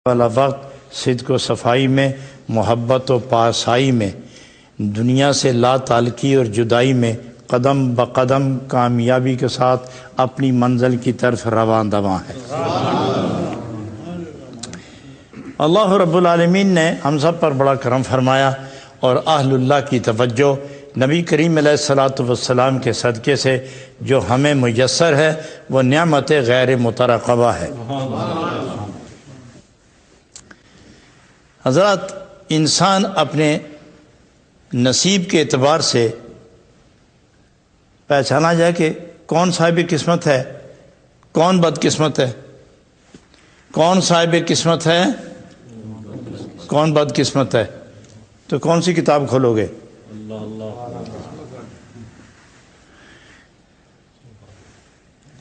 والا وقت صدق و صفائی میں، محبت و پاسائی میں، دنیا سے لا تعلقی اور جدائی میں قدم بقدم کامیابی کے ساتھ اپنی منزل کی طرف رواں دواں ہے۔ اللہ رب العالمین نے ہم سب پر بڑا کرم فرمایا اور اہل اللہ کی توجہ نبی کریم علیہ الصلاۃ والسلام کے صدقے سے جو ہمیں میسر ہے وہ نعمت غیر مترقبہ ہے۔ حضرات، انسان اپنے نصیب کے اعتبار سے پہچانا جائے کہ کون صاحب قسمت ہے، کون بد قسمت ہے، کون صاحب قسمت ہے، کون بد قسمت ہے، تو کون سی کتاب کھولو گے؟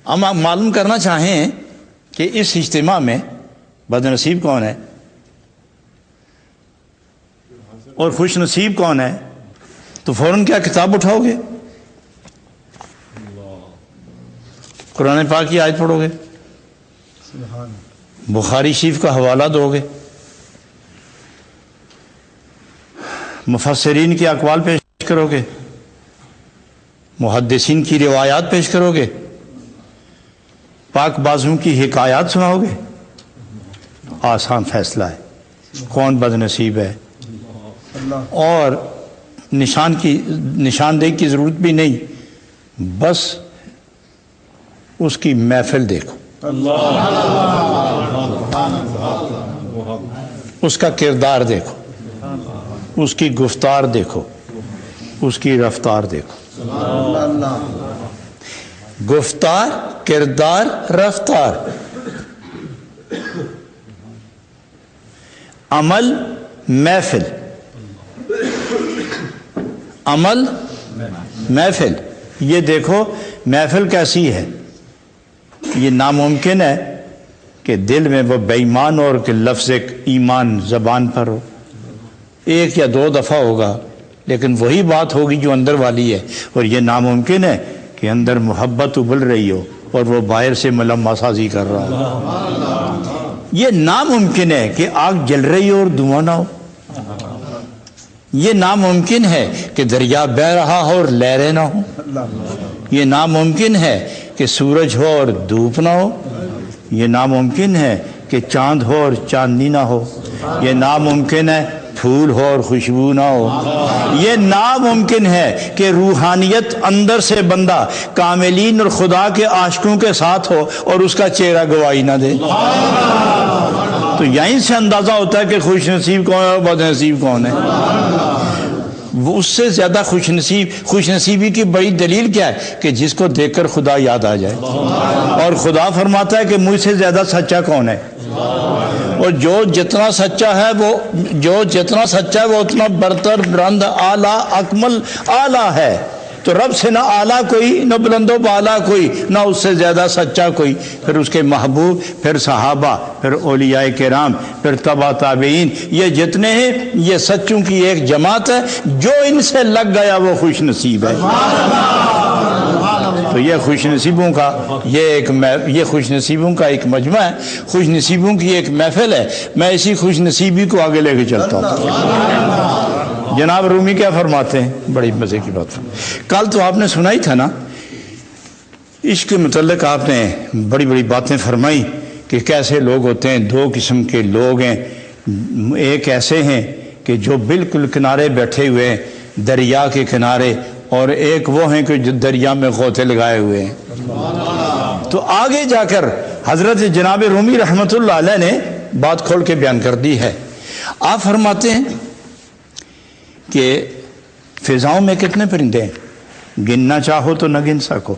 ہم آپ معلوم کرنا چاہیں کہ اس اجتماع میں بد نصیب کون ہے اور خوش نصیب کون ہے، تو فوراً کیا کتاب اٹھاؤ گے؟ قرآن پاک کی آیت پڑھو گے، بخاری شریف کا حوالہ دو گے، مفسرین کے اقوال پیش کرو گے، محدثین کی روایات پیش کرو گے، پاک بازوں کی حکایات سناؤ گے؟ آسان فیصلہ ہے کون بد نصیب ہے، اور نشاندہی کی ضرورت بھی نہیں، بس اس کی محفل دیکھو، اس کا کردار دیکھو، اس کی گفتار دیکھو، اس کی رفتار دیکھو۔ گفتار، کردار، رفتار، عمل، محفل، عمل، محفل، یہ دیکھو محفل کیسی ہے۔ یہ ناممکن ہے کہ دل میں وہ بے ایمان اور کہ لفظ ایمان زبان پر ہو، ایک یا دو دفعہ ہوگا لیکن وہی بات ہوگی جو اندر والی ہے، اور یہ ناممکن ہے کہ اندر محبت ابل رہی ہو اور وہ باہر سے ملمہ سازی کر رہا ہو۔ یہ ناممکن ہے کہ آگ جل رہی ہو اور دھواں نہ ہو۔ یہ ناممکن ہے کہ دریا بہہ رہا ہو اور لہریں نہ ہو۔ یہ ناممکن ہے کہ سورج ہو اور دھوپ نہ ہو۔ یہ ناممکن ہے کہ چاند ہو اور چاندنی نہ ہو۔ یہ ناممکن ہے پھول ہو اور خوشبو نہ ہو۔ یہ ناممکن ہے کہ روحانیت اندر سے بندہ کاملین اور خدا کے عاشقوں کے ساتھ ہو اور اس کا چہرہ گواہی نہ دے۔ تو یہیں سے اندازہ ہوتا ہے کہ خوش نصیب کون ہے اور بد نصیب کون ہے۔ وہ اس سے زیادہ خوش نصیبی کی بڑی دلیل کیا ہے کہ جس کو دیکھ کر خدا یاد آ جائے، اور خدا فرماتا ہے کہ مجھ سے زیادہ سچا کون ہے، اور جو جتنا سچا ہے وہ اتنا برتر، بلند، اعلیٰ، اکمل، اعلیٰ ہے۔ تو رب سے نہ اعلیٰ کوئی، نہ بلند و بالا کوئی، نہ اس سے زیادہ سچا کوئی۔ پھر اس کے محبوب، پھر صحابہ، پھر اولیاء کرام، پھر تبع تابعین، یہ جتنے ہیں یہ سچوں کی ایک جماعت ہے۔ جو ان سے لگ گیا وہ خوش نصیب ہے۔ تو یہ خوش نصیبوں کا ایک مجمع ہے، خوش نصیبوں کی ایک محفل ہے۔ میں اسی خوش نصیبی کو آگے لے کے چلتا ہوں۔ جناب رومی کیا فرماتے ہیں؟ بڑی مزے کی بات۔ کل تو آپ نے سنا ہی تھا نا، عشق کے متعلق آپ نے بڑی بڑی باتیں فرمائی کہ کیسے لوگ ہوتے ہیں۔ دو قسم کے لوگ ہیں، ایک ایسے ہیں کہ جو بالکل کنارے بیٹھے ہوئے ہیں، دریا کے کنارے، اور ایک وہ ہیں کہ جو دریا میں غوطے لگائے ہوئے ہیں۔ تو آگے جا کر حضرت جناب رومی رحمۃ اللہ علیہ نے بات کھول کے بیان کر دی ہے۔ آپ فرماتے ہیں کہ فضاؤں میں کتنے پرندے ہیں، گننا چاہو تو نہ گن سکو،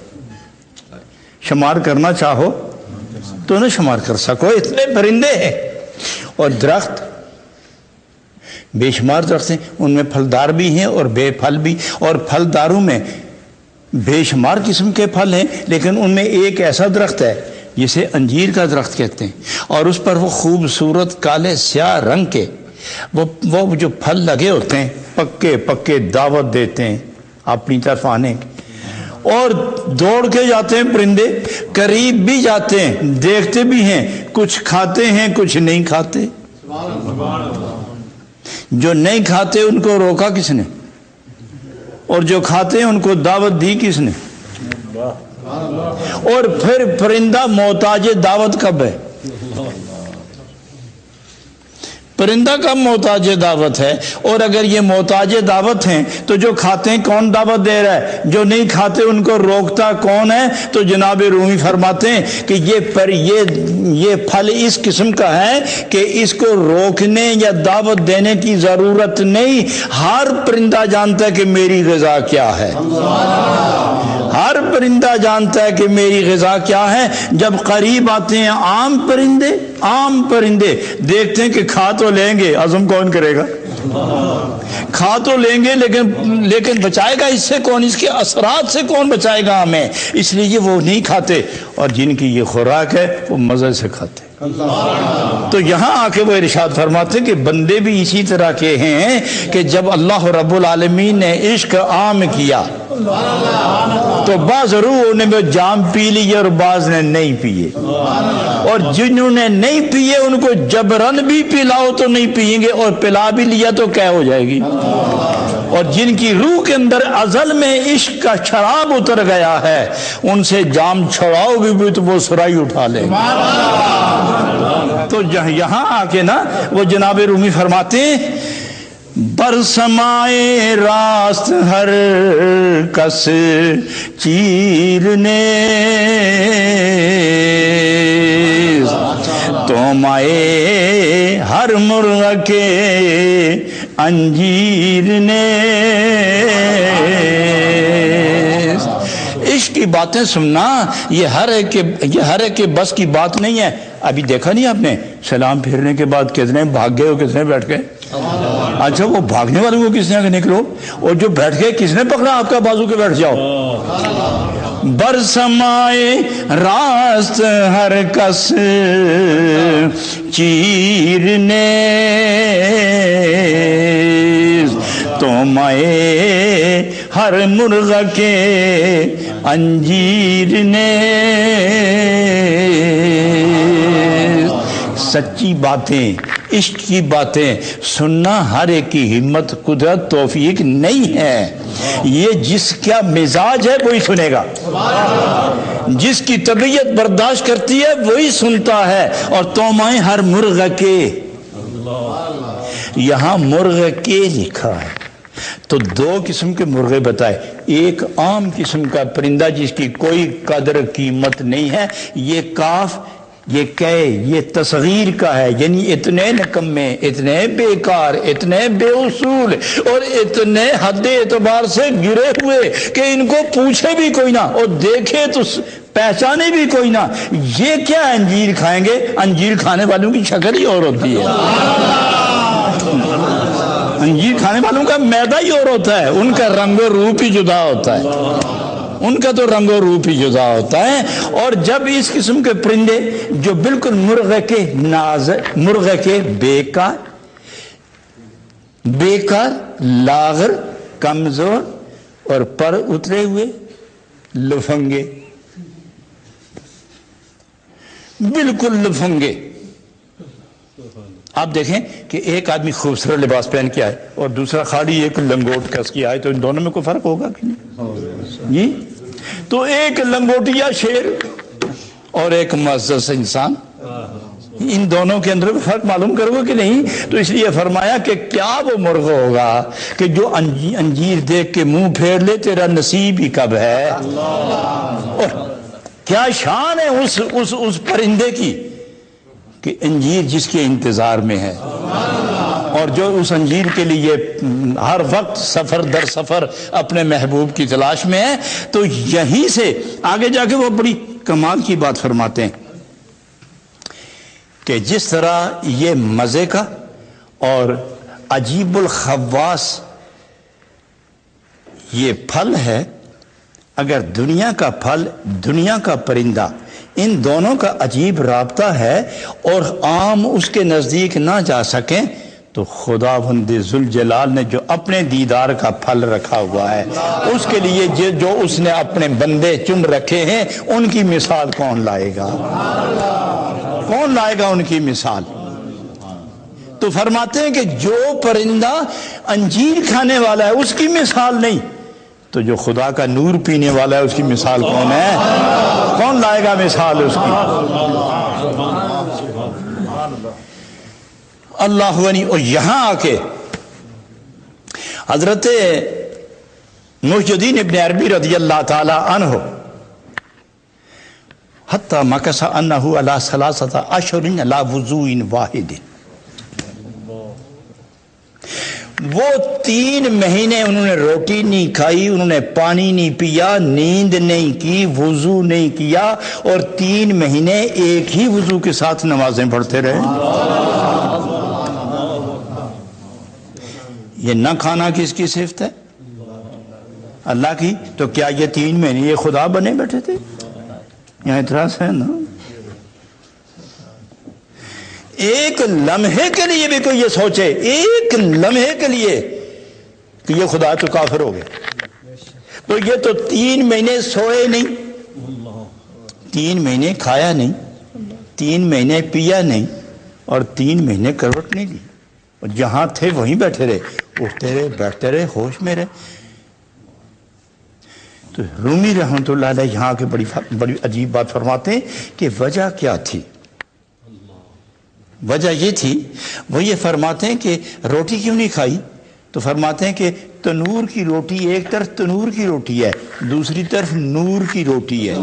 شمار کرنا چاہو تو نہ شمار کر سکو، اتنے پرندے ہیں۔ اور درخت بے شمار درخت ہیں، ان میں پھلدار بھی ہیں اور بے پھل بھی، اور پھلداروں میں بے شمار قسم کے پھل ہیں، لیکن ان میں ایک ایسا درخت ہے جسے انجیر کا درخت کہتے ہیں، اور اس پر وہ خوبصورت کالے سیاہ رنگ کے وہ جو پھل لگے ہوتے ہیں، پکے پکے دعوت دیتے ہیں اپنی طرف آنے کی، اور دوڑ کے جاتے ہیں پرندے، قریب بھی جاتے ہیں، دیکھتے بھی ہیں، کچھ کھاتے ہیں کچھ نہیں کھاتے۔ جو نہیں کھاتے ان کو روکا کس نے؟ اور جو کھاتے ہیں ان کو دعوت دی کس نے؟ اور پھر پرندہ محتاج دعوت کب ہے؟ پرندہ کب محتاج دعوت ہے؟ اور اگر یہ محتاج دعوت ہیں تو جو کھاتے ہیں کون دعوت دے رہا ہے؟ جو نہیں کھاتے ان کو روکتا کون ہے؟ تو جناب رومی فرماتے ہیں کہ یہ پھل اس قسم کا ہے کہ اس کو روکنے یا دعوت دینے کی ضرورت نہیں، ہر پرندہ جانتا ہے کہ میری غذا کیا ہے، ہر پرندہ جانتا ہے کہ میری غذا کیا ہے۔ جب قریب آتے ہیں عام پرندے دیکھتے ہیں کہ کھا تو لیں گے، عزم کون کرے گا؟ کھا تو لیں گے لیکن بچائے گا اس سے کون؟ اس کے اثرات سے کون بچائے گا ہمیں؟ اس لیے وہ نہیں کھاتے، اور جن کی یہ خوراک ہے وہ مزے سے کھاتے۔ تو یہاں آ کے وہ ارشاد فرماتے ہیں کہ بندے بھی اسی طرح کے ہیں کہ جب اللہ رب العالمین نے عشق عام کیا تو بعض ضرور انہیں وہ جام پی لیے اور بعض نے نہیں پیے، اور جنہوں نے نہیں پیے ان کو جبرن بھی پلاؤ تو نہیں پیئیں گے، اور پلا بھی لیا تو کیا ہو جائے گی۔ اور جن کی روح کے اندر ازل میں عشق کا شراب اتر گیا ہے ان سے جام چھڑاؤ بھی تو وہ سرائی اٹھا لیں گے۔ تو یہاں آ کے نا وہ جناب رومی فرماتے ہیں برسمائے راست ہر کس چیرنے تو مائے ہر مرغ کے انجیر نے۔ عشق کی باتیں سننا یہ ہر ایک کے بس کی بات نہیں ہے۔ ابھی دیکھا نہیں آپ نے سلام پھیرنے کے بعد کتنے بھاگ گئے اور کتنے بیٹھ گئے؟ اچھا وہ بھاگنے والوں کو کس نے آگے نکلو، اور جو بیٹھ گئے کس نے پکڑا آپ کا بازو کے بیٹھ جاؤ؟ برسمائے راست ہر کس چیرنے تو مائے ہر مرغ کے انجیر نے۔ سچی باتیں، عشق کی باتیں سننا ہر ایک کی ہمت، قدرت، توفیق نہیں ہے۔ یہ جس کا مزاج ہے وہی سنے گا، جس کی طبیعت برداشت کرتی ہے وہی سنتا ہے۔ اور تومائے ہر مرغ کے، یہاں مرغ کے لکھا ہے تو دو قسم کے مرغے بتائے۔ ایک عام قسم کا پرندہ جس کی کوئی قدر قیمت نہیں ہے، یہ کاف یہ یہ تصغیر کا ہے، یعنی اتنے نکمے، اتنے بیکار، اتنے بے اصول اور اتنے حد اعتبار سے گرے ہوئے کہ ان کو پوچھے بھی کوئی نہ اور دیکھے تو پہچانے بھی کوئی نہ۔ یہ کیا انجیر کھائیں گے؟ انجیر کھانے والوں کی شکل ہی اور ہوتی ہے، انجیر کھانے والوں کا میدہ ہی اور ہوتا ہے، ان کا رنگ و روپ ہی جدا ہوتا ہے، ان کا تو رنگ و روپ ہی جدا ہوتا ہے۔ اور جب اس قسم کے پرندے جو بالکل مرغ کے بیکار، لاغر، کمزور اور پر اترے ہوئے لفنگے، بالکل لفنگے۔ آپ دیکھیں کہ ایک آدمی خوبصورت لباس پہن کے آئے اور دوسرا خالی ایک لنگوٹ کس کے آئے تو ان دونوں میں کوئی فرق ہوگا کہ نہیں جی؟ تو ایک لنگوٹیا شیر اور ایک معزز انسان، ان دونوں کے اندر فرق معلوم کرو گے کہ نہیں؟ تو اس لیے فرمایا کہ کیا وہ مرغ ہوگا کہ جو انجیر دیکھ کے منہ پھیر لے، تیرا نصیب ہی کب ہے۔ اور کیا شان ہے اس پرندے کی کہ انجیر جس کے انتظار میں ہے اور جو اس انجیر کے لیے ہر وقت سفر در سفر اپنے محبوب کی تلاش میں ہے۔ تو یہیں سے آگے جا کے وہ بڑی کمال کی بات فرماتے ہیں کہ جس طرح یہ مزے کا اور عجیب الخواص یہ پھل ہے، اگر دنیا کا پھل، دنیا کا پرندہ، ان دونوں کا عجیب رابطہ ہے اور عام اس کے نزدیک نہ جا سکیں تو خداوند ذوالجلال نے جو اپنے دیدار کا پھل رکھا ہوا ہے اس کے لیے جو اس نے اپنے بندے چن رکھے ہیں ان کی مثال کون لائے گا؟ کون لائے گا ان کی مثال؟ تو فرماتے ہیں کہ جو پرندہ انجیر کھانے والا ہے اس کی مثال نہیں، تو جو خدا کا نور پینے والا ہے اس کی مثال کون ہے؟ کون لائے گا مثال اس کی؟ اللہ غنی۔ اور یہاں آ کے حضرت محی الدین ابن عربی رضی اللہ تعالی عنہ حتی مکث انہ علی ثلاثۃ اشہر علی وضوء واحد، وہ 3 مہینے انہوں نے روٹی نہیں کھائی، انہوں نے پانی نہیں پیا، نیند نہیں کی، وضو نہیں کیا، اور 3 مہینے ایک ہی وضو کے ساتھ نمازیں پڑھتے رہے۔ یہ نہ کھانا کس کی صفت ہے؟ اللہ کی۔ تو کیا یہ 3 مہینے یہ خدا بنے بیٹھے تھے؟ یہاں اعتراض ہے نا۔ ایک لمحے کے لیے بھی کوئی یہ سوچے، ایک لمحے کے لیے کہ یہ خدا تو کافر ہو گیا، تو یہ تو 3 مہینے سوئے نہیں، 3 مہینے کھایا نہیں، 3 مہینے پیا نہیں، اور 3 مہینے کروٹ نہیں لی، اور جہاں تھے وہیں بیٹھے رہے، اٹھتے رہے، بیٹھتے رہے، ہوش میں رہے۔ تو رومی رحمۃ اللہ علیہ یہاں کے بڑی عجیب بات فرماتے ہیں کہ وجہ کیا تھی؟ وجہ یہ تھی، وہ یہ فرماتے ہیں کہ روٹی کیوں نہیں کھائی؟ تو فرماتے ہیں کہ تنور کی روٹی، ایک طرف تنور کی روٹی ہے، دوسری طرف نور کی روٹی ہے،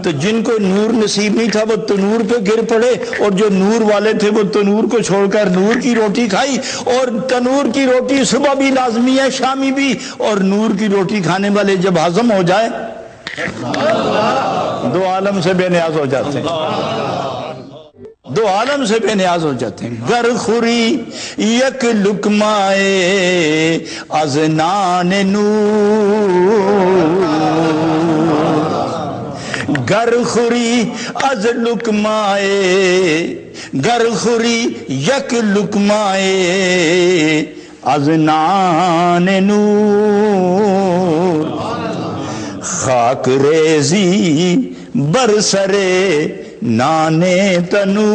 تو جن کو نور نصیب نہیں تھا وہ تنور پہ گر پڑے، اور جو نور والے تھے وہ تنور کو چھوڑ کر نور کی روٹی کھائی، اور تنور کی روٹی صبح بھی لازمی ہے، شامی بھی، اور نور کی روٹی کھانے والے جب ہضم ہو جائے 2 عالم سے بے نیاز ہو جاتے ہیں، 2 عالم سے بے نیاز ہو جاتے ہیں۔ گر خوری یک لقمائے از نان نور، گر خوری از لقمائے، گر خوری یک لقمائے از نان نور، خاک ریزی برسرے نانے تنور،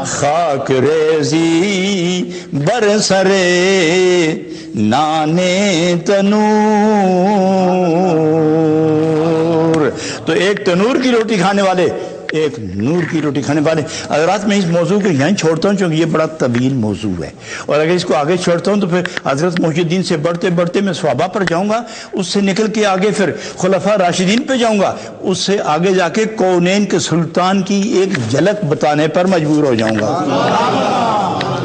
خاک ریزی برسرے نانے تنور۔ تو ایک تنور کی روٹی کھانے والے، ایک نور کی روٹی کھانے والے۔ حضرات میں اس موضوع کو یہیں چھوڑتا ہوں چونکہ یہ بڑا طویل موضوع ہے، اور اگر اس کو آگے چھوڑتا ہوں تو پھر حضرت محی الدین سے بڑھتے بڑھتے میں صحابہ پر جاؤں گا، اس سے نکل کے آگے پھر خلفاء راشدین پہ جاؤں گا، اس سے آگے جا کے کونین کے سلطان کی ایک جھلک بتانے پر مجبور ہو جاؤں گا،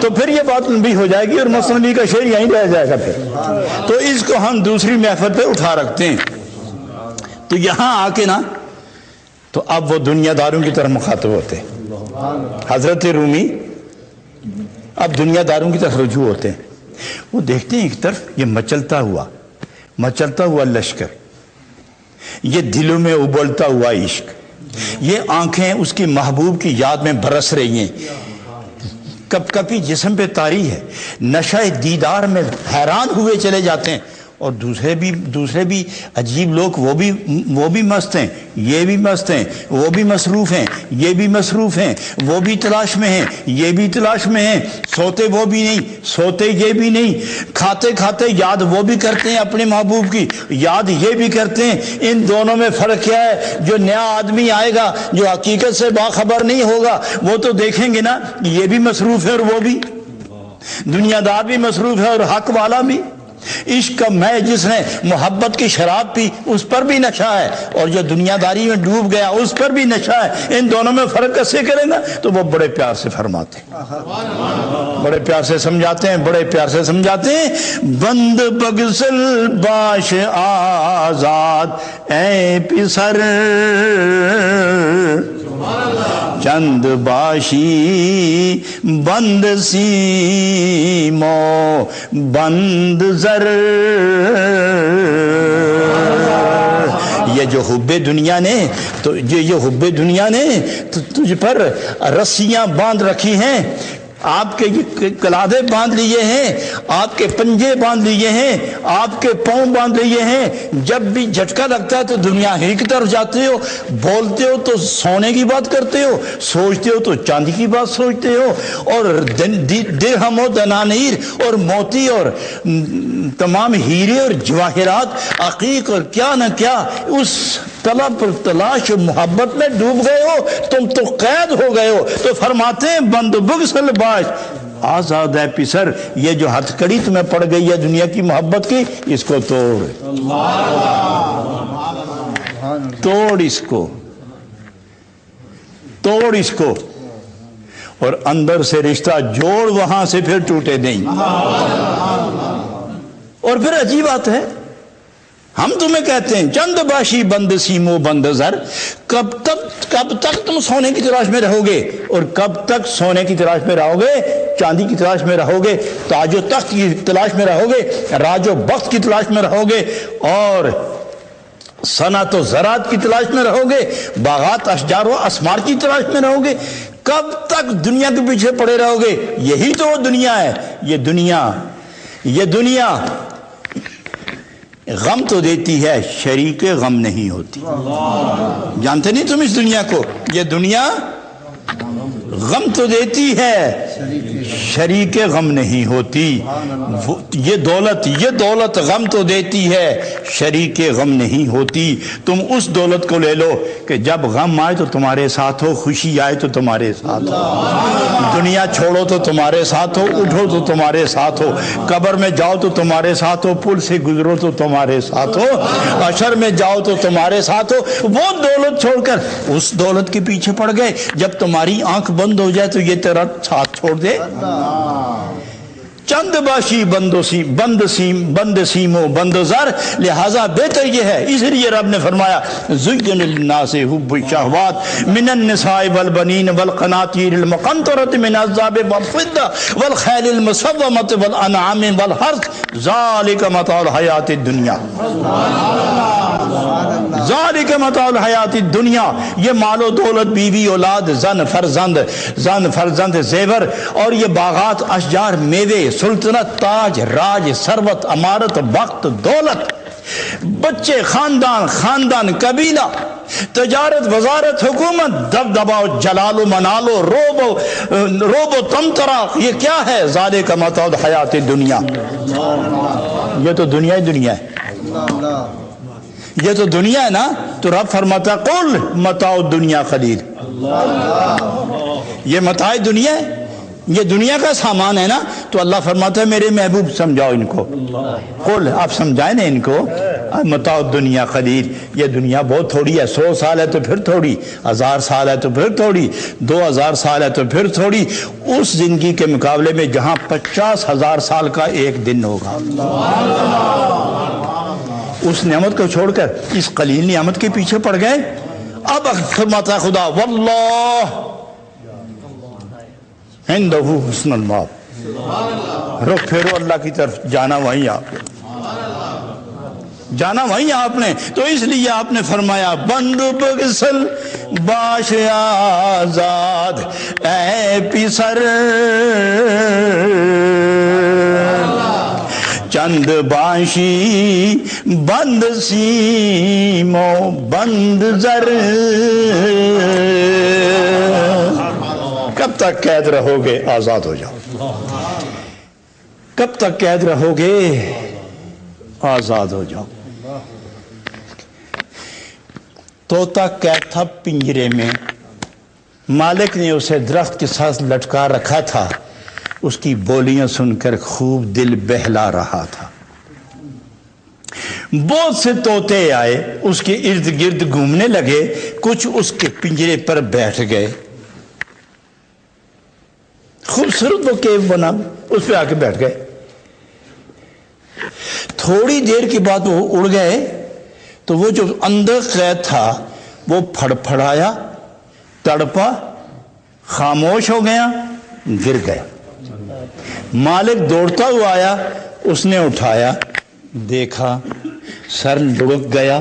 تو پھر یہ بات لمبی ہو جائے گی اور مثنوی کا شعر یہیں رہ جائے گا پھر، تو اس کو ہم دوسری محفل پہ اٹھا رکھتے ہیں۔ تو یہاں آ کے نا تو اب وہ دنیا داروں کی طرف مخاطب ہوتے ہیں، حضرت رومی اب دنیا داروں کی طرف رجوع ہوتے ہیں۔ وہ دیکھتے ہیں ایک طرف یہ مچلتا ہوا لشکر، یہ دلوں میں ابلتا ہوا عشق، یہ آنکھیں اس کی محبوب کی یاد میں برس رہی ہیں، کب کبھی جسم پہ طاری ہے، نشہ دیدار میں حیران ہوئے چلے جاتے ہیں، اور دوسرے بھی عجیب لوگ وہ بھی مست ہیں، یہ بھی مست ہیں، وہ بھی مصروف ہیں، یہ بھی مصروف ہیں، وہ بھی تلاش میں ہیں، یہ بھی تلاش میں ہیں، سوتے وہ بھی نہیں، سوتے یہ بھی نہیں، کھاتے کھاتے یاد وہ بھی کرتے ہیں اپنے محبوب کی، یاد یہ بھی کرتے ہیں۔ ان دونوں میں فرق کیا ہے؟ جو نیا آدمی آئے گا جو حقیقت سے باخبر نہیں ہوگا وہ تو دیکھیں گے نا یہ بھی مصروف ہے اور وہ بھی، دنیا دار بھی مصروف ہے اور حق والا بھی، عشق کا میں جس نے محبت کی شراب پی اس پر بھی نشہ ہے، اور جو دنیا داری میں ڈوب گیا اس پر بھی نشہ ہے۔ ان دونوں میں فرق کیسے کریں گا؟ تو وہ بڑے پیار سے فرماتے ہیں، بڑے پیار سے سمجھاتے ہیں، بڑے پیار سے سمجھاتے ہیں۔ بند بگسل باش آزاد اے پسر، چند باشی بند سیمو بند زر، یہ جو حب دنیا نے تو یہ حب دنیا نے تو تجھ پر رسیاں باندھ رکھی ہیں، آپ کے کلادے باندھ لیے ہیں، آپ کے پنجے باندھ لیے ہیں، آپ کے پاؤں باندھ لیے ہیں، جب بھی جھٹکا لگتا ہے تو دنیا ہی کی طرف جاتے ہو، بولتے ہو تو سونے کی بات کرتے ہو، سوچتے ہو تو چاندی کی بات سوچتے ہو، اور درہم و دنانیر اور موتی اور تمام ہیرے اور جواہرات عقیق اور کیا نہ کیا اس طلب اور تلاش اور محبت میں ڈوب گئے ہو، تم تو قید ہو گئے ہو۔ تو فرماتے ہیں بند بغسل باش آزاد ہے پسر، یہ جو ہتھ کڑی تمہیں پڑ گئی ہے دنیا کی محبت کی، اس کو توڑ، توڑ اس کو، توڑ اس کو، اور اندر سے رشتہ جوڑ، وہاں سے پھر ٹوٹے نہیں۔ اور پھر عجیب بات ہے، ہم تمہیں کہتے ہیں چند باشی بند سیمو بند زر، کب تک تم سونے کی تلاش میں رہو گے، اور کب تک سونے کی تلاش میں رہو گے، چاندی کی تلاش میں رہو گے، تاج و تخت کی تلاش میں رہو گے، راج و بخت کی تلاش میں رہو گے، اور صنعت و زراعت کی تلاش میں رہو گے، باغات اشجار و اسمار کی تلاش میں رہو گے، کب تک دنیا کے پیچھے پڑے رہو گے؟ یہی تو وہ دنیا ہے۔ یہ دنیا غم تو دیتی ہے، شریک غم نہیں ہوتی۔ جانتے نہیں تم اس دنیا کو؟ یہ دنیا غم تو دیتی ہے، شریک غم نہیں ہوتی۔ یہ دولت غم تو دیتی ہے، شریک غم نہیں ہوتی۔ تم اس دولت کو لے لو کہ جب غم آئے تو تمہارے ساتھ ہو، خوشی آئے تو تمہارے ساتھ ہو، دنیا چھوڑو تو تمہارے ساتھ ہو، اٹھو تو تمہارے ساتھ ہو، قبر میں جاؤ تو تمہارے ساتھ ہو، پل سے گزرو تو تمہارے ساتھ ہو، حشر میں جاؤ تو تمہارے ساتھ ہو۔ وہ دولت چھوڑ کر اس دولت کے پیچھے پڑ گئے، جب تمہاری آنکھ بند ہو جائے تو یہ تیرا ساتھ چھوڑ دے۔ چند باشی بند سیم و بند زر، لہذا بہتر یہ ہے، اس لیے رب نے فرمایا زین للناس حب الشہوات من النساء والبنین والقناطیر المقنطرۃ من الذهب والفضة والخیل المسومۃ والانعام والحرث ذلک متاع الحیات الدنیا، ذالک متاع الحیات الدنیا، یہ مال و دولت، بیوی اولاد، زن فرزند زیور، اور یہ باغات اشجار، میوے، سلطنت، تاج، راج، ثروت، امارت، وقت، دولت، بچے، خاندان، قبیلہ، تجارت، وزارت، حکومت، دبدبا، جلال و منال و روب و تمترا، یہ کیا ہے؟ ذالک متاع الحیات الدنیا، یہ تو دنیا ہی دنیا ہے، یہ تو دنیا ہے نا۔ تو رب فرماتا قل متاع الدنیا قلیل، یہ متاع دنیا ہے، یہ دنیا کا سامان ہے نا۔ تو اللہ فرماتا ہے میرے محبوب سمجھاؤ ان کو، قل، آپ سمجھائیں نا ان کو، متاع الدنیا قلیل، یہ دنیا بہت تھوڑی ہے، 100 سال ہے تو پھر تھوڑی، 1000 سال ہے تو پھر تھوڑی، 2000 سال ہے تو پھر تھوڑی، اس زندگی کے مقابلے میں جہاں 50,000 سال کا ایک دن ہوگا۔ اس نعمت کو چھوڑ کر اس قلیل نعمت کے پیچھے پڑ گئے۔ اب فرماتا خدا واللہ عندہ حسن المآب، رخ پھیرو اللہ کی طرف، جانا وہیں آپ نے۔ تو اس لیے آپ نے فرمایا بند بغسل باش آزاد اے پسر، چند باشی بند سیم و بند زر، کب تک قید رہو گے؟ آزاد ہو جاؤ۔ کب تک قید رہو گے؟ آزاد ہو جاؤ۔ طوطا قید تھا پنجرے میں، مالک نے اسے درخت کے ساتھ لٹکا رکھا تھا، اس کی بولیاں سن کر خوب دل بہلا رہا تھا۔ بہت سے طوطے آئے، اس کے ارد گرد گھومنے لگے، کچھ اس کے پنجرے پر بیٹھ گئے، خوبصورت وہ کیو بنا، اس پہ آ کے بیٹھ گئے۔ تھوڑی دیر کے بعد وہ اڑ گئے تو وہ جو اندر قید تھا وہ پھڑ پھڑایا، تڑپا، خاموش ہو گیا، گر گیا۔ مالک دوڑتا ہوا آیا، اس نے اٹھایا، دیکھا، سر لڑک گیا،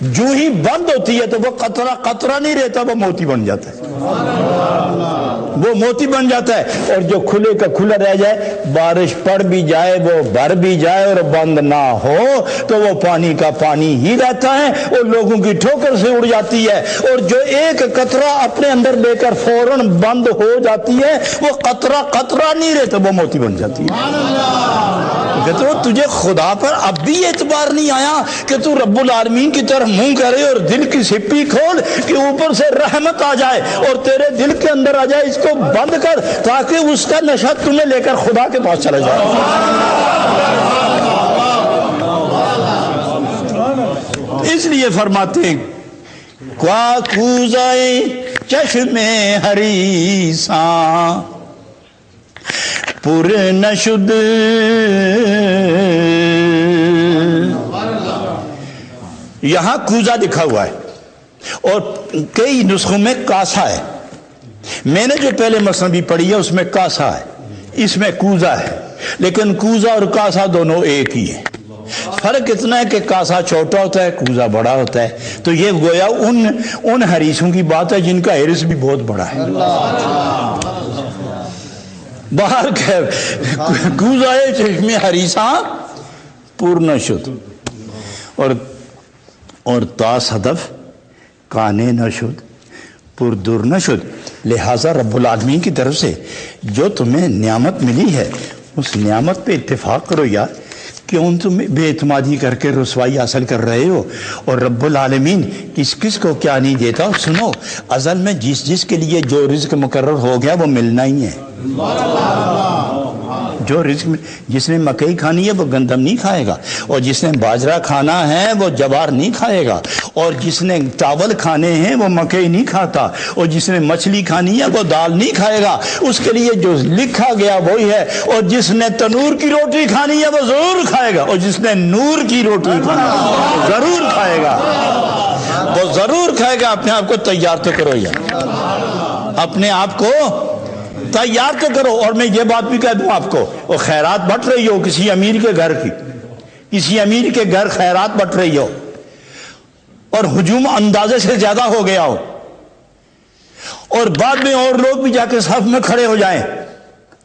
جو ہی بند ہوتی ہے تو وہ قطرہ قطرہ نہیں رہتا، وہ موتی بن جاتا ہے، وہ موتی بن جاتا ہے۔ اور جو کھلے کا کھلا رہ جائے، بارش پڑ بھی جائے، وہ بھر بھی جائے اور بند نہ ہو تو وہ پانی کا پانی ہی رہتا ہے اور لوگوں کی ٹھوکر سے اڑ جاتی ہے۔ اور جو ایک قطرہ اپنے اندر لے کر فوراً بند ہو جاتی ہے، وہ قطرہ قطرہ نہیں رہتا، وہ موتی بن جاتی ہے۔ کہتے ہو تجھے خدا پر اب بھی اعتبار نہیں آیا کہ تو رب العالمین کی طرف منہ کرے اور دل کی سپی کھول کہ اوپر سے رحمت آ جائے اور تیرے دل کے اندر آ جائے، اس کو بند کر تاکہ اس کا نشہ تمہیں لے کر خدا کے پاس چلا جائے۔ اس لیے فرماتے ہیں کوا کوزائے چشم حریصاں پر نشد، یہاں کوزہ لکھا ہوا ہے اور کئی نسخوں میں کاسا ہے۔ میں نے جو پہلے مصنوی پڑھی ہے اس میں کاسا ہے، اس میں کوزہ ہے، لیکن کوزہ اور کاسا دونوں ایک ہی ہے۔ فرق اتنا ہے کہ کاسا چھوٹا ہوتا ہے، کوزہ بڑا ہوتا ہے۔ تو یہ گویا ان حریصوں کی بات ہے جن کا حرص بھی بہت بڑا ہے۔ باہر کوزہ چشم حریصاں پر نشد، اور تا صدف کانے نشد پر در نشد۔ لہٰذا رب العالمین کی طرف سے جو تمہیں نعمت ملی ہے اس نعمت پہ اتفاق کرو یار، کیوں تم بے اعتمادی کر کے رسوائی حاصل کر رہے ہو؟ اور رب العالمین کس کس کو کیا نہیں دیتا۔ سنو، ازل میں جس کے لیے جو رزق مقرر ہو گیا وہ ملنا ہی ہے۔ جو رزق میں جس نے مکئی کھانی ہے وہ گندم نہیں کھائے گا، اور جس نے باجرہ کھانا ہے وہ جوار نہیں کھائے گا، اور جس نے چاول کھانے ہیں وہ مکئی نہیں کھاتا، اور جس نے مچھلی کھانی ہے وہ دال نہیں کھائے گا۔ اس کے لیے جو لکھا گیا وہی ہے، اور جس نے تنور کی روٹی کھانی ہے وہ ضرور کھائے گا، اور جس نے نور کی روٹی کھانی ہے ضرور کھائے گا، وہ ضرور کھائے گا۔ اپنے آپ کو تیار تو کرو یار، اپنے آپ کو تیار تو کرو۔ اور میں یہ بات بھی کہہ دوں آپ کو، وہ خیرات بٹ رہی ہو کسی امیر کے گھر کی، کسی امیر کے گھر خیرات بٹ رہی ہو اور ہجوم اندازے سے زیادہ ہو گیا ہو، اور بعد میں اور لوگ بھی جا کے صف میں کھڑے ہو جائیں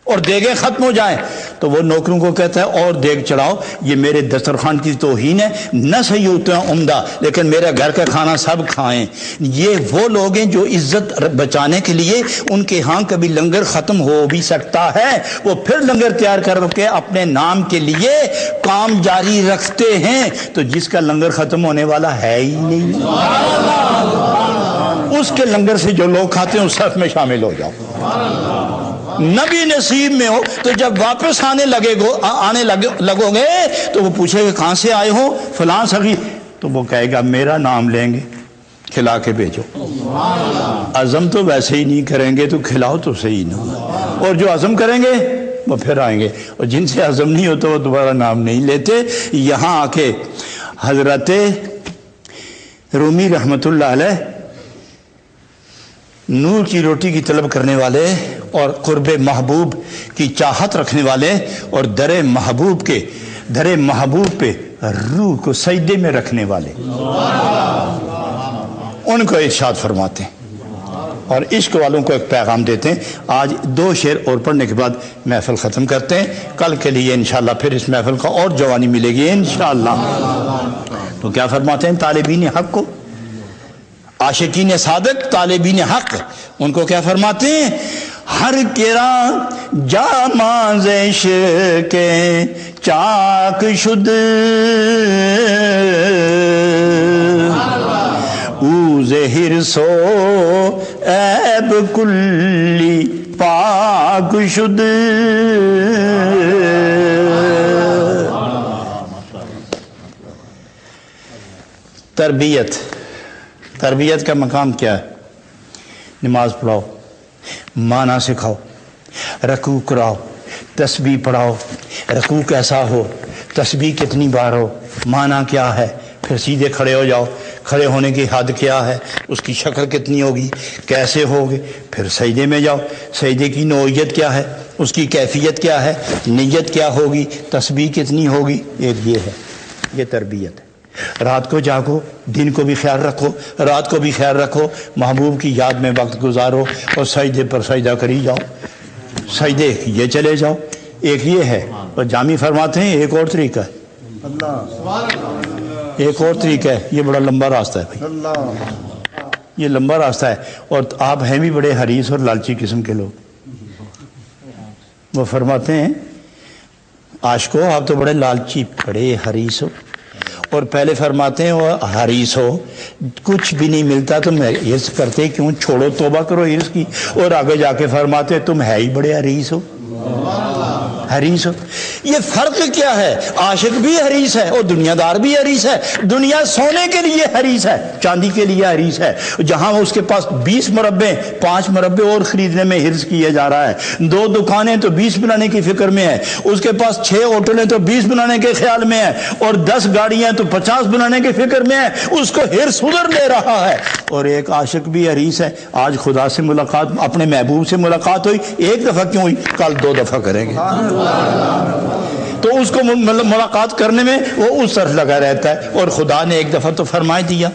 اور دیگیں ختم ہو جائیں، تو وہ نوکروں کو کہتا ہے اور دیگ چڑھاؤ، یہ میرے دسترخوان کی توہین ہے، نہ صحیح ہوتا ہے عمدہ لیکن میرے گھر کا کھانا سب کھائیں۔ یہ وہ لوگ ہیں جو عزت بچانے کے لیے ان کے ہاں کبھی لنگر ختم ہو بھی سکتا ہے، وہ پھر لنگر تیار کر کے اپنے نام کے لیے کام جاری رکھتے ہیں۔ تو جس کا لنگر ختم ہونے والا ہے ہی نہیں، اس کے لنگر سے جو لوگ کھاتے ہیں اس صف میں شامل ہو جاؤ۔ نبی نصیب میں ہو تو جب واپس آنے لگو گے تو وہ پوچھے گا کہاں سے آئے ہو؟ فلاں سگی، تو وہ کہے گا میرا نام لیں گے، کھلا کے بھیجو۔ عزم تو ویسے ہی نہیں کریں گے تو کھلاؤ تو صحیح نہ، اور جو عزم کریں گے وہ پھر آئیں گے، اور جن سے عزم نہیں ہوتا وہ دوبارہ نام نہیں لیتے۔ یہاں آ کے حضرت رومی رحمت اللہ علیہ نور کی روٹی کی طلب کرنے والے اور قرب محبوب کی چاہت رکھنے والے اور در محبوب پہ روح کو سجدے میں رکھنے والے، ان کو ارشاد فرماتے ہیں اور عشق والوں کو ایک پیغام دیتے ہیں۔ آج 2 شعر اور پڑھنے کے بعد محفل ختم کرتے ہیں، کل کے لیے انشاءاللہ پھر اس محفل کا اور جوانی ملے گی انشاءاللہ۔ تو کیا فرماتے ہیں طالبین حق کو، عاشقین صادق طالبین حق، ان کو کیا فرماتے ہیں؟ ہر کرا جاماز عشق چاک شد او زہر سو عیب کلی پاک شد۔ تربیت کا مقام کیا ہے؟ نماز پڑھاؤ، معنی سکھاؤ، رکوع کراؤ، تسبیح پڑھاؤ، رکوع کیسا ہو، تسبیح کتنی بار ہو، معنی کیا ہے، پھر سیدھے کھڑے ہو جاؤ، کھڑے ہونے کی حد کیا ہے، اس کی شکل کتنی ہوگی، کیسے ہوگی، پھر سجدے میں جاؤ، سجدے کی نوعیت کیا ہے، اس کی کیفیت کیا ہے، نیت کیا ہوگی، تسبیح کتنی ہوگی، ایک یہ ہے، یہ تربیت ہے۔ رات کو جاگو، دن کو بھی خیال رکھو، رات کو بھی خیال رکھو، محبوب کی یاد میں وقت گزارو اور سجدے پر سجدہ کری جاؤ، سجدے یہ چلے جاؤ۔ ایک یہ ہے، اور جامی فرماتے ہیں ایک اور طریقہ ہے، ایک اور طریقہ ہے، یہ بڑا لمبا راستہ ہے بھائی، یہ لمبا راستہ ہے، اور آپ ہیں بھی بڑے حریص اور لالچی قسم کے لوگ۔ وہ فرماتے ہیں عاشقو آپ تو بڑے لالچی بڑے حریص ہو، اور پہلے فرماتے ہیں وہ حریص ہو، کچھ بھی نہیں ملتا تم حرص کرتے کیوں، چھوڑو توبہ کرو حرص کی، اور آگے جا کے فرماتے تم ہے ہی بڑے حریص ہو، حریص ہو۔ یہ فرق کیا ہے؟ عاشق بھی حریص ہے اور دنیا دار بھی حریص ہے۔ دنیا سونے کے لیے حریص ہے، چاندی کے لیے حریص ہے، جہاں اس کے پاس 20 مربے 5 مربے اور خریدنے میں حرص کیا جا رہا ہے، 2 دکانیں تو 20 بنانے کی فکر میں ہے، اس کے پاس 6 ہوٹلیں تو 20 بنانے کے خیال میں ہے، اور 10 گاڑیاں تو 50 بنانے کے فکر میں ہے، اس کو حرص ادھر لے رہا ہے۔ اور ایک عاشق بھی حریص ہے، آج خدا سے ملاقات، اپنے محبوب سے ملاقات ہوئی، ایک دفعہ کیوں ہوئی، کل 2 دفعہ کریں گے، تو اس کو ملاقات کرنے میں وہ اس طرف لگا رہتا ہے۔ اور خدا نے ایک دفعہ تو فرما دیا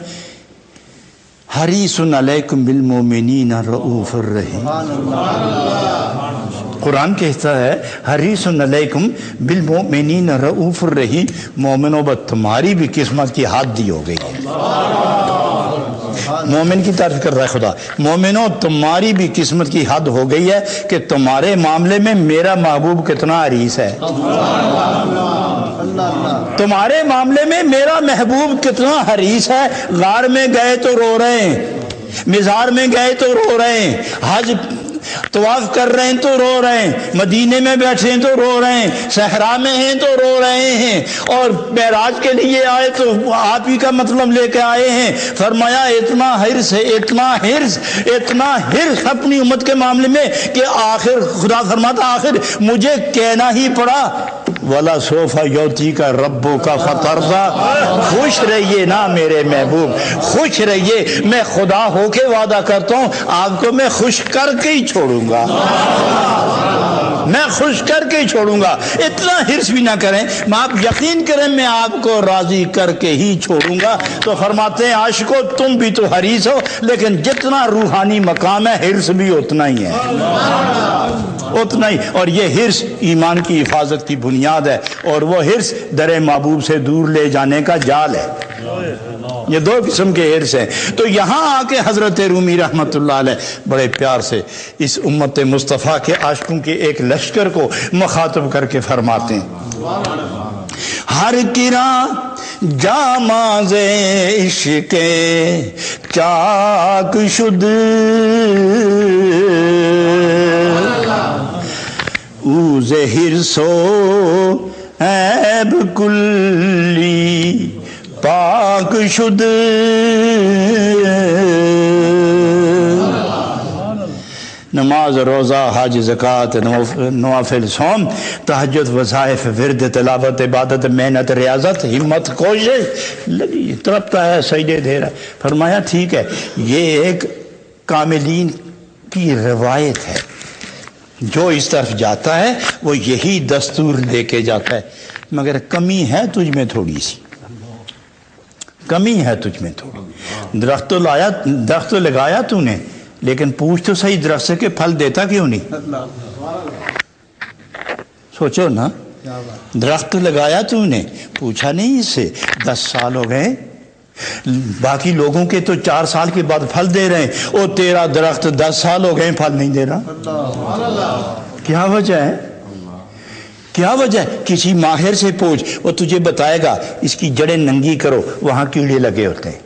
حریص علیکم بالمؤمنین رؤوف الرحیم، قرآن کہتا ہے حریص علیکم بالمؤمنین رؤوف الرحیم، مومنوں پر تمہاری بھی قسمت کی حد دی ہو گئی ہے۔ مومن کی تعریف کر رہا ہے خدا، مومنوں تمہاری بھی قسمت کی حد ہو گئی ہے کہ تمہارے معاملے میں میرا محبوب کتنا حریص ہے، تمہارے معاملے میں میرا محبوب کتنا حریص ہے۔ غار میں گئے تو رو رہے ہیں، مزار میں گئے تو رو رہے ہیں، حج طواف کر رہے ہیں تو رو رہے ہیں، مدینے میں بیٹھے ہیں تو رو رہے ہیں، صحرا میں ہیں تو رو رہے ہیں، اور معراج کے لیے آئے تو آپ ہی کا مطلب لے کے آئے ہیں۔ فرمایا اتنا حرص ہے، اتنا حرص، اتنا حرص اپنی امت کے معاملے میں کہ آخر خدا فرماتا آخر مجھے کہنا ہی پڑا وَلَا سَوْفَ يُعْطِيكَ رَبُّكَ فَتَرْضَىٰ، خوش رہیے نا میرے محبوب، خوش رہیے، میں خدا ہو کے وعدہ کرتا ہوں آپ کو میں خوش کر کے ہی چھوڑوں گا، میں خوش کر کے ہی چھوڑوں گا۔ اتنا حرص بھی نہ کریں، آپ یقین کریں میں آپ کو راضی کر کے ہی چھوڑوں گا۔ تو فرماتے ہیں عاشقو تم بھی تو حریص ہو، لیکن جتنا روحانی مقام ہے حرص بھی اتنا ہی ہے، اتنا ہی۔ اور یہ حرص ایمان کی حفاظت کی بنیاد ہے، اور وہ حرص در محبوب سے دور لے جانے کا جال ہے۔ یہ 2 قسم کے حرص ہیں۔ تو یہاں آ کے حضرت رومی رحمت اللہ علیہ بڑے پیار سے اس امت مصطفیٰ کے عاشقوں کے ایک لشکر کو مخاطب کر کے فرماتے ہیں ہر کرا جاماز عشق چاک شد اوز حرص و عیب کلی پاک شد نماز روزہ حج زکوٰۃ نوافل صوم تہجد وظائف ورد تلاوت عبادت محنت ریاضت ہمت کوشش لگی تڑپتا ہے سجدے دے رہا ہے۔ فرمایا ٹھیک ہے یہ ایک کاملین کی روایت ہے، جو اس طرف جاتا ہے وہ یہی دستور لے کے جاتا ہے، مگر کمی ہے تجھ میں تھوڑی سی، کمی ہے تجھ میں تھوڑی۔ درخت تو لگایا تو نے، لیکن پوچھ تو صحیح درخت سے کہ پھل دیتا کیوں نہیں؟ سوچو نا، درخت لگایا تو نے، پوچھا نہیں اس سے 10 سال ہو گئے، باقی لوگوں کے تو 4 سال کے بعد پھل دے رہے ہیں، اور تیرا درخت 10 سال ہو گئے پھل نہیں دے رہا۔ کیا وجہ ہے؟ کیا وجہ ہے؟ کسی ماہر سے پوچھ، وہ تجھے بتائے گا اس کی جڑیں ننگی کرو، وہاں کیڑے لگے ہوتے ہیں،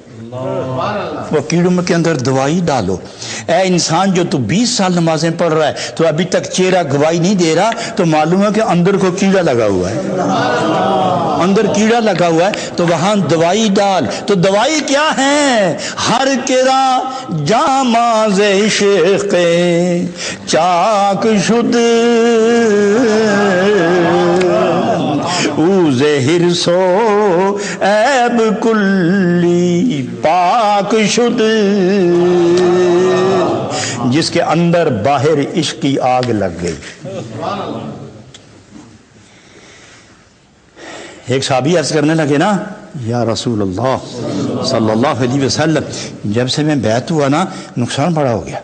وہ کیڑوں کے اندر دوائی ڈالو۔ اے انسان جو تو 20 سال نمازیں پڑھ رہا ہے تو ابھی تک چہرہ گواہی نہیں دے رہا، تو معلوم ہے کہ اندر کو کیڑا لگا ہوا ہے، اندر کیڑا لگا ہوا ہے، تو وہاں دوائی ڈال۔ تو دوائی کیا ہے؟ ہر کرا جاماز عشق چاک شد اوز حرص و عیب کلی پاک شد، جس کے اندر باہر عشق کی آگ لگ گئی۔ ایک صحابی عرض کرنے لگے نا یا رسول اللہ صلی اللہ علیہ وسلم جب سے میں بیعت ہوا نا نقصان بڑا ہو گیا،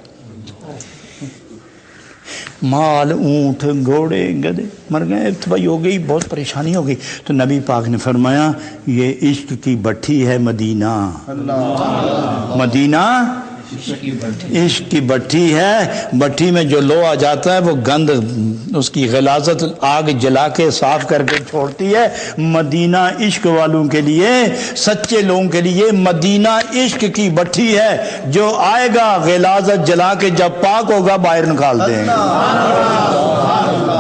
مال اونٹ گھوڑے گدے مر گئے، تباہی ہو گئی، بہت پریشانی ہو گئی۔ تو نبی پاک نے فرمایا یہ عشق کی بٹھی ہے مدینہ، مدینہ عشق کی بٹھی ہے، بٹھی میں جو لو آ جاتا ہے وہ گند اس کی غلاظت آگ جلا کے صاف کر کے چھوڑتی ہے۔ مدینہ عشق والوں کے لیے، سچے لوگوں کے لیے مدینہ عشق کی بٹھی ہے، جو آئے گا غلاظت جلا کے جب پاک ہوگا باہر نکال دیں گے۔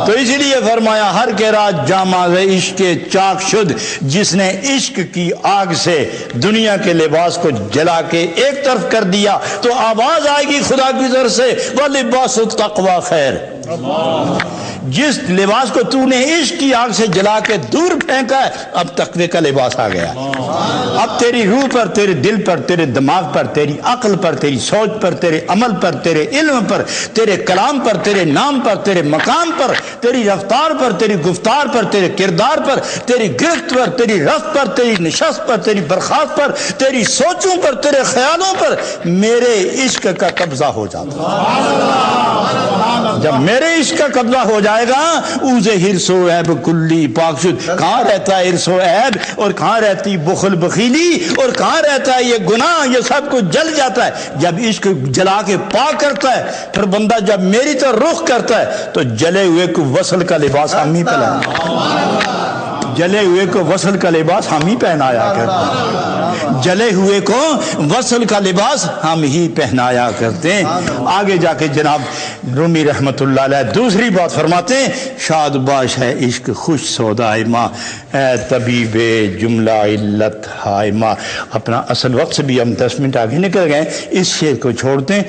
تو اسی لیے فرمایا ہر کے رات جامع عشق چاک شد، جس نے عشق کی آگ سے دنیا کے لباس کو جلا کے ایک طرف کر دیا تو آواز آئے گی خدا کی طرف سے وَلِبَاسُ التَّقْوَى خیر۔ جس لباس کو تو نے عشق کی آگ سے جلا کے دور پھینکا ہے اب تقوی کا لباس آ گیا۔ اب تیری روح پر، تیرے دل پر، تیرے دماغ پر، تیری عقل پر، تیری سوچ پر، تیرے عمل پر، تیرے علم پر، تیرے کلام پر، تیرے نام پر، تیرے مقام پر، تیری رفتار پر، تیری گفتار پر، تیرے کردار پر، تیری گرفت پر، تیری رفت پر، تیری نشست پر، تیری برخاست پر، تیری سوچوں پر، تیرے خیالوں پر میرے عشق کا قبضہ ہو جاتا ہے۔ جب میرے عشق کا قبضہ ہو جائے گا اوزے حرص و عیب کلی پاک شد۔ کہاں رہتا ہے حرص و عیب، اور کہاں رہتی بخل بخیلی، اور کہاں رہتا ہے یہ گناہ، یہ سب کچھ جل جاتا ہے جب عشق جلا کے پاک کرتا ہے۔ پھر بندہ جب میری طرف رخ کرتا ہے تو جلے ہوئے کو وصل کا لباس ہم ہی پہنایا، جلے ہوئے کو وصل کا لباس ہم ہی پہنایا کرتے ہیں، جلے ہوئے کو وصل کا لباس ہم ہی پہنایا کرتے ہیں۔ آگے جا کے جناب رومی رحمت اللہ علیہ دوسری بات فرماتے ہیں، شاد باش ہے عشق خوش سودائے ماں، اے طبیب جملہ علت ہائے ماں۔ اپنا اصل وقت سے بھی ہم 10 منٹ آگے نکل گئے، اس شعر کو چھوڑتے ہیں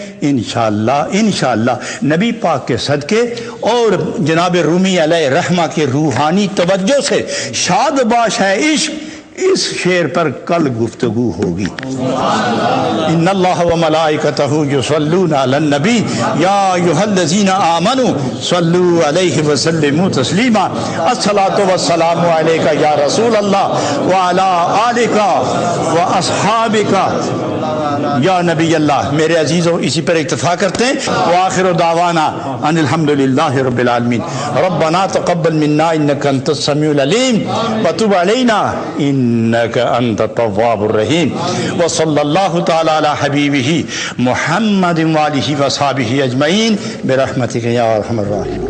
انشاءاللہ نبی پاک کے صدقے اور جناب رومی علیہ رحمہ کے روحانی توجہ سے شاد باش ہے عشق، اس شعر پر کل گفتگو ہوگی۔ ان اللہ و ملائکتہ یصلون علی النبی یا ایھا الذین آمنوا صلوا علیہ وسلموا تسلیما۔ الصلاۃ والسلام علیک یا رسول اللہ وعلی آلک واصحابک یا نبی اللہ۔ میرے عزیزوں اسی پر اکتفا کرتے ہیں۔ وآخر دعوانا ان الحمدللہ رب العالمین۔ ربنا تقبل منا انک انت السمیع العلیم وتب علینا انک انت التواب الرحیم۔ وصلی اللہ تعالی علی حبیبہ محمد وآلہ وصحبہ اجمعین برحمتک یا ارحم الراحمین۔